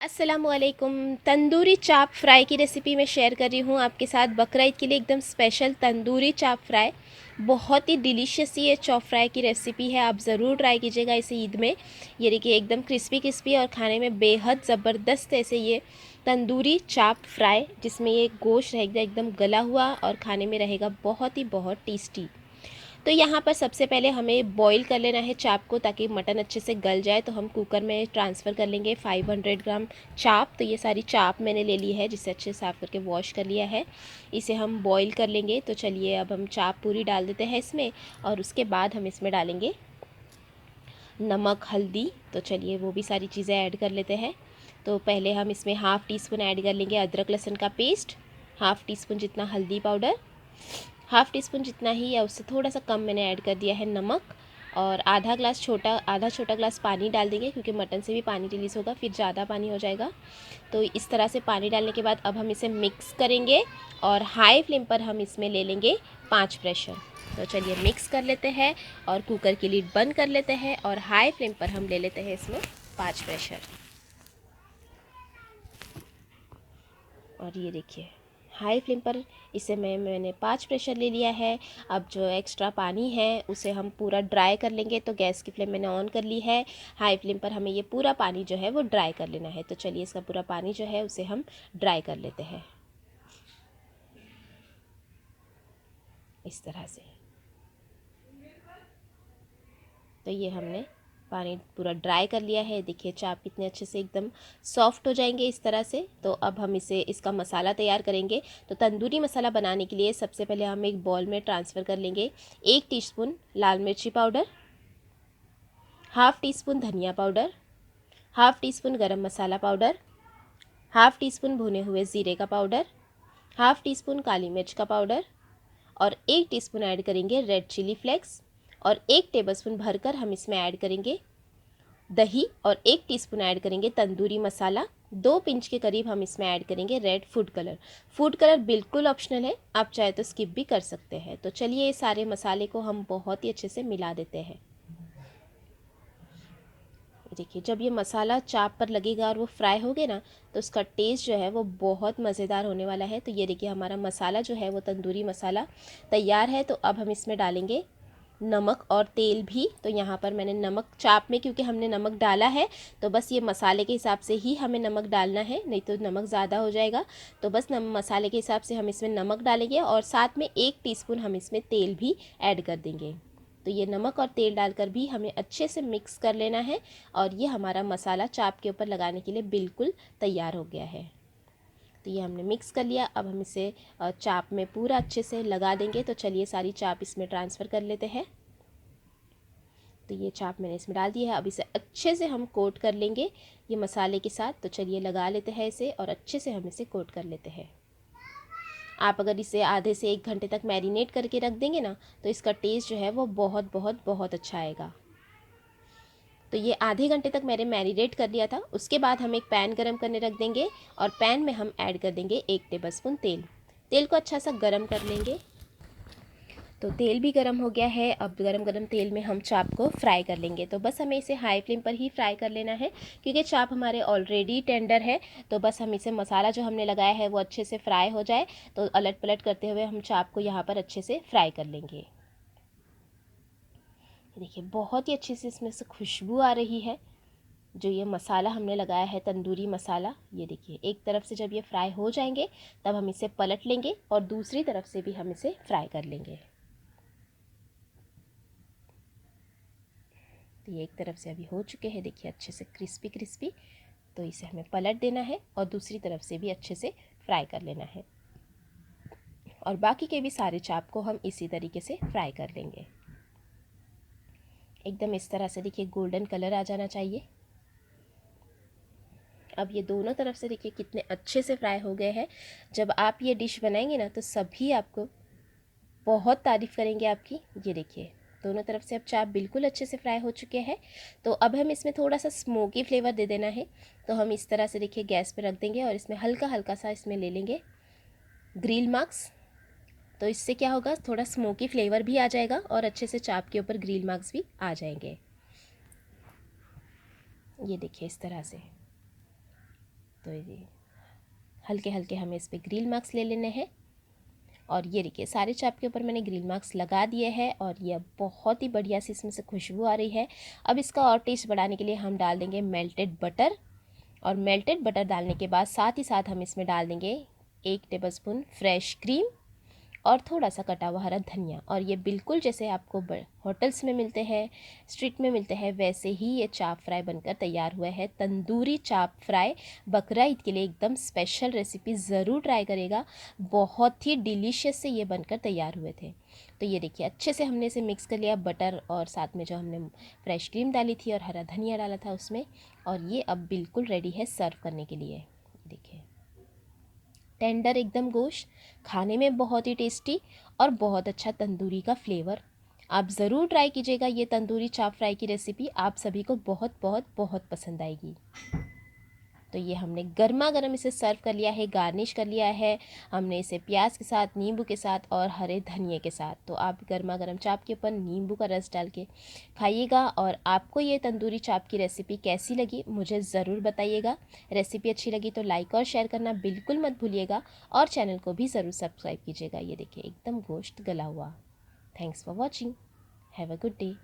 अस्सलामुअलैकुम। तंदूरी चाप फ्राई की रेसिपी मैं शेयर कर रही हूँ आपके साथ। बकरा ईद के लिए एकदम स्पेशल तंदूरी चाप फ्राई, बहुत ही डिलीशियस ये चाप फ्राई की रेसिपी है। आप ज़रूर ट्राई कीजिएगा इसे ईद में। ये देखिए एकदम क्रिस्पी क्रिस्पी और खाने में बेहद ज़बरदस्त ऐसे ये तंदूरी चाप फ्राई, जिसमें ये गोश्त रहेगा एकदम गला हुआ और खाने में रहेगा बहुत टेस्टी। तो यहाँ पर सबसे पहले हमें बॉईल कर लेना है चाप को, ताकि मटन अच्छे से गल जाए। तो हम कुकर में ट्रांसफ़र कर लेंगे 500 ग्राम चाप। तो ये सारी चाप मैंने ले ली है, जिसे अच्छे से साफ़ करके वॉश कर लिया है। इसे हम बॉईल कर लेंगे। तो चलिए अब हम चाप पूरी डाल देते हैं इसमें, और उसके बाद हम इसमें डालेंगे नमक, हल्दी। तो चलिए वो भी सारी चीज़ें ऐड कर लेते हैं। तो पहले हम इसमें हाफ़ टी स्पून ऐड कर लेंगे अदरक लहसुन का पेस्ट, हाफ़ टी स्पून जितना हल्दी पाउडर, हाफ़ टी स्पून जितना ही या उससे थोड़ा सा कम मैंने ऐड कर दिया है नमक, और आधा छोटा ग्लास पानी डाल देंगे, क्योंकि मटन से भी पानी रिलीज़ होगा, फिर ज़्यादा पानी हो जाएगा। तो इस तरह से पानी डालने के बाद अब हम इसे मिक्स करेंगे, और हाई फ्लेम पर हम इसमें ले लेंगे 5 प्रेशर। तो चलिए मिक्स कर लेते हैं और कुकर की लीड बंद कर लेते हैं, और हाई फ्लेम पर हम ले लेते हैं इसमें 5 प्रेशर। और ये देखिए हाई फ्लेम पर इसे मैंने 5 प्रेशर ले लिया है। अब जो एक्स्ट्रा पानी है उसे हम पूरा ड्राई कर लेंगे। तो गैस की फ्लेम मैंने ऑन कर ली है। हाई फ्लेम पर हमें ये पूरा पानी जो है वो ड्राई कर लेना है। तो चलिए इसका पूरा पानी जो है उसे हम ड्राई कर लेते हैं इस तरह से। तो ये हमने पानी पूरा ड्राई कर लिया है। देखिए चाप कितने अच्छे से एकदम सॉफ्ट हो जाएंगे इस तरह से। तो अब हम इसका मसाला तैयार करेंगे। तो तंदूरी मसाला बनाने के लिए सबसे पहले हम एक बॉल में ट्रांसफ़र कर लेंगे 1 टीस्पून लाल मिर्ची पाउडर, हाफ़ टी स्पून धनिया पाउडर, हाफ़ टी स्पून गरम मसाला पाउडर, हाफ़ टी स्पून भुने हुए ज़ीरे का पाउडर, हाफ़ टी स्पून काली मिर्च का पाउडर, और 1 टीस्पून ऐड करेंगे रेड चिली फ्लेक्स, और 1 टेबलस्पून भरकर हम इसमें ऐड करेंगे दही, और 1 टीस्पून ऐड करेंगे तंदूरी मसाला। 2 पिंच के करीब हम इसमें ऐड करेंगे red food colour. Food colour बिल्कुल ऑप्शनल है, आप चाहे तो स्किप भी कर सकते हैं। तो चलिए ये सारे मसाले को हम बहुत ही अच्छे से मिला देते हैं। देखिए जब ये मसाला चाप पर लगेगा और वो फ्राई हो गए ना, तो उसका टेस्ट जो है वो बहुत मज़ेदार होने वाला है। तो ये देखिए हमारा मसाला जो है वो तंदूरी मसाला तैयार है। तो अब हम इसमें डालेंगे नमक और तेल भी। तो यहाँ पर मैंने नमक चाप में, क्योंकि हमने नमक डाला है, तो बस ये मसाले के हिसाब से ही हमें नमक डालना है, नहीं तो नमक ज़्यादा हो जाएगा। तो बस मसाले के हिसाब से हम इसमें नमक डालेंगे, और साथ में 1 टीस्पून हम इसमें तेल भी ऐड कर देंगे। तो ये नमक और तेल डालकर भी हमें अच्छे से मिक्स कर लेना है, और ये हमारा मसाला चाप के ऊपर लगाने के लिए बिल्कुल तैयार हो गया है। तो ये हमने मिक्स कर लिया। अब हम इसे चाप में पूरा अच्छे से लगा देंगे। तो चलिए सारी चाप इसमें ट्रांसफ़र कर लेते हैं। तो ये चाप मैंने इसमें डाल दी है। अब इसे अच्छे से हम कोट कर लेंगे ये मसाले के साथ। तो चलिए लगा लेते हैं इसे, और अच्छे से हम इसे कोट कर लेते हैं। आप अगर इसे आधे से 1 घंटे तक मैरिनेट करके रख देंगे ना, तो इसका टेस्ट जो है वो बहुत अच्छा आएगा। तो ये आधे घंटे तक मैंने मैरिनेट कर लिया था। उसके बाद हम एक पैन गरम करने रख देंगे, और पैन में हम ऐड कर देंगे 1 टेबलस्पून तेल। तेल को अच्छा सा गरम कर लेंगे। तो तेल भी गरम हो गया है। अब गरम गरम तेल में हम चाप को फ्राई कर लेंगे। तो बस हमें इसे हाई फ्लेम पर ही फ्राई कर लेना है, क्योंकि चाप हमारे ऑलरेडी टेंडर है। तो बस हम इसे मसाला जो हमने लगाया है वो अच्छे से फ्राई हो जाए, तो अलट पलट करते हुए हम चाप को यहाँ पर अच्छे से फ्राई कर लेंगे। देखिए बहुत ही अच्छे से इसमें से खुशबू आ रही है। जो ये मसाला हमने लगाया है तंदूरी मसाला, ये देखिए एक तरफ से जब ये फ्राई हो जाएंगे, तब हम इसे पलट लेंगे, और दूसरी तरफ से भी हम इसे फ्राई कर लेंगे। तो ये एक तरफ से अभी हो चुके हैं, देखिए अच्छे से क्रिस्पी क्रिस्पी। तो इसे हमें पलट देना है, और दूसरी तरफ से भी अच्छे से फ्राई कर लेना है। और बाकी के भी सारे चाप को हम इसी तरीके से फ्राई कर लेंगे। एकदम इस तरह से देखिए गोल्डन कलर आ जाना चाहिए। अब ये दोनों तरफ से देखिए कितने अच्छे से फ्राई हो गए हैं। जब आप ये डिश बनाएंगे ना, तो सभी आपको बहुत तारीफ़ करेंगे आपकी। ये देखिए दोनों तरफ से अब चाप बिल्कुल अच्छे से फ्राई हो चुके हैं। तो अब हम इसमें थोड़ा सा स्मोकी फ्लेवर दे देना है। तो हम इस तरह से देखिए गैस पे रख देंगे, और इसमें हल्का हल्का सा इसमें ले लेंगे ग्रिल मार्क्स। तो इससे क्या होगा, थोड़ा स्मोकी फ्लेवर भी आ जाएगा, और अच्छे से चाप के ऊपर ग्रिल मार्क्स भी आ जाएंगे। ये देखिए इस तरह से। तो ये हल्के हल्के हमें इस पर ग्रिल मार्क्स ले लेने हैं। और ये देखिए सारे चाप के ऊपर मैंने ग्रिल मार्क्स लगा दिए हैं और ये बहुत ही बढ़िया सी इसमें से खुशबू आ रही है। अब इसका और टेस्ट बढ़ाने के लिए हम डाल देंगे मेल्टेड बटर। और मेल्टेड बटर डालने के बाद साथ ही साथ हम इसमें डाल देंगे 1 टेबलस्पून फ्रेश क्रीम और थोड़ा सा कटा हुआ हरा धनिया। और ये बिल्कुल जैसे आपको होटल्स में मिलते हैं, स्ट्रीट में मिलते हैं, वैसे ही ये चाप फ्राई बनकर तैयार हुआ है। तंदूरी चाप फ्राई बकरा ईद के लिए एकदम स्पेशल रेसिपी, ज़रूर ट्राई करेगा। बहुत ही डिलीशियस से ये बनकर तैयार हुए थे। तो ये देखिए अच्छे से हमने इसे मिक्स कर लिया, बटर और साथ में जो हमने फ्रेश क्रीम डाली थी और हरा धनिया डाला था उसमें। और ये अब बिल्कुल रेडी है सर्व करने के लिए। देखिए टेंडर एकदम गोश्त, खाने में बहुत ही टेस्टी और बहुत अच्छा तंदूरी का फ्लेवर। आप ज़रूर ट्राई कीजिएगा ये तंदूरी चाप फ्राई की रेसिपी, आप सभी को बहुत बहुत बहुत पसंद आएगी। तो ये हमने गर्मा गर्म इसे सर्व कर लिया है, गार्निश कर लिया है हमने इसे प्याज के साथ, नींबू के साथ और हरे धनिए के साथ। तो आप गर्मा गर्म चाप के ऊपर नींबू का रस डाल के खाइएगा। और आपको ये तंदूरी चाप की रेसिपी कैसी लगी मुझे ज़रूर बताइएगा। रेसिपी अच्छी लगी तो लाइक और शेयर करना बिल्कुल मत भूलिएगा और चैनल को भी ज़रूर सब्सक्राइब कीजिएगा। ये देखिए एकदम गोश्त गला हुआ। Thanks for watching, have a good day.